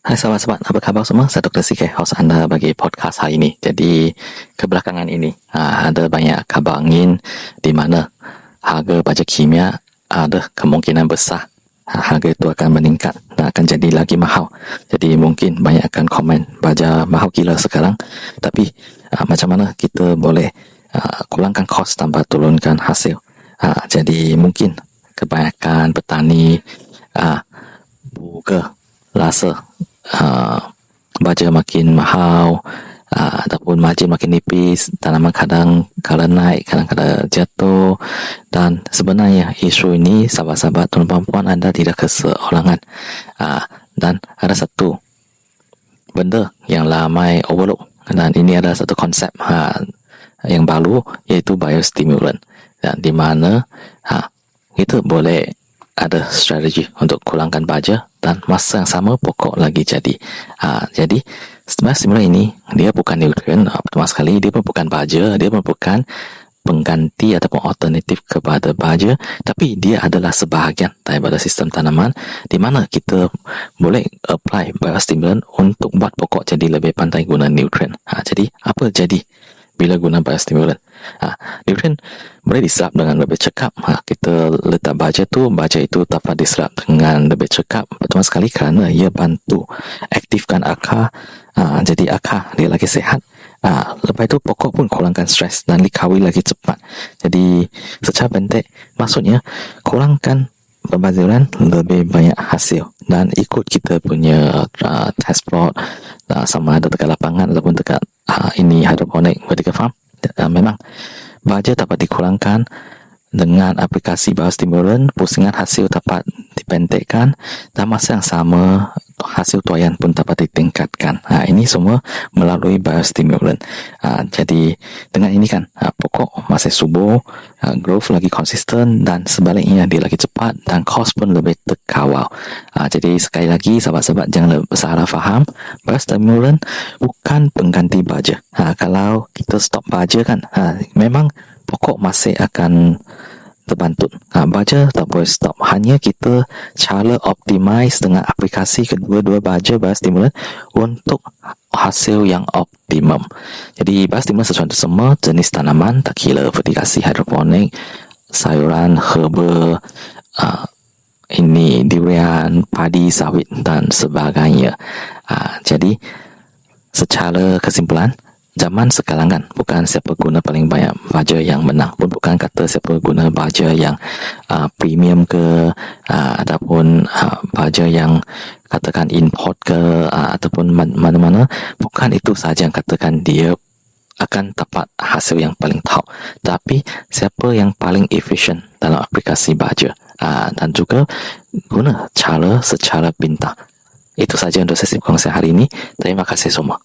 Hai sahabat-sahabat, apa khabar semua? Saya Dr. CK, host anda bagi podcast hari ini. Jadi, kebelakangan ini ada banyak kabar angin di mana harga baja kimia ada kemungkinan besar harga itu akan meningkat dan akan jadi lagi mahal. Jadi, mungkin banyak akan komen baja mahal gila sekarang. Tapi, macam mana kita boleh kurangkan kos tanpa turunkan hasil? Jadi, mungkin kebanyakan petani buka rasa baja makin mahal, ataupun margin makin nipis, tanaman kadang kala naik, kadang-kadang jatuh. Dan sebenarnya isu ini sahabat-sahabat tuan puan anda tidak keseorangan, dan ada satu benda yang ramai overlook, dan ini adalah satu konsep yang baru, iaitu biostimulant, dan di mana kita boleh ada strategi untuk kurangkan baja dan masa yang sama pokok lagi jadi. Jadi stimulan ini dia bukan nutrien pertama sekali, dia pun bukan baja, dia pun bukan pengganti ataupun alternatif kepada baja, tapi dia adalah sebahagian daripada sistem tanaman di mana kita boleh apply biostimulant untuk buat pokok jadi lebih pandai guna nutrien. Jadi apa jadi bila guna biostimulant? Nutrien boleh diserap dengan lebih cekap. Kita letak baja itu dapat diserap dengan lebih cekap, pertama sekali kerana ia bantu aktifkan akar. Jadi akar dia lagi sihat. Lepas itu pokok pun kurangkan stres dan dikawal lagi cepat. Jadi secara pendek maksudnya kurangkan pembaziran, lebih banyak hasil. Dan ikut kita punya test plot, sama ada dekat lapangan ataupun dekat ini hydroponic vertical farm, memang baja dapat dikurangkan dengan aplikasi biostimulant, pusingan hasil dapat dipendekkan, dan masa yang sama hasil tuaian pun dapat ditingkatkan. Ini semua melalui biostimulant. Jadi dengan ini kan pokok masih subur, growth lagi konsisten, dan sebaliknya dia lagi cepat dan kos pun lebih terkawal. Jadi sekali lagi sahabat-sahabat jangan salah faham, biostimulant bukan pengganti baja. Kalau kita stop baja kan, memang pokok masih akan terbantut. Baja tak boleh stop, hanya kita cara optimize dengan aplikasi kedua-dua baja biostimulant untuk hasil yang optimum. Jadi biostimulant sesuatu semua jenis tanaman, tak kira vertikasi, hidroponik, sayuran, herba, ini durian, padi, sawit dan sebagainya. Jadi secara kesimpulan, zaman sekarang kan bukan siapa guna paling banyak baja yang menang, pun bukan kata siapa guna baja yang premium ke, ataupun baja yang katakan import ke, ataupun mana-mana. Bukan itu saja yang katakan dia akan dapat hasil yang paling top, tapi siapa yang paling efisien dalam aplikasi baja, dan juga guna cara secara pintar. Itu saja untuk sesi kongsi hari ini. Terima kasih semua.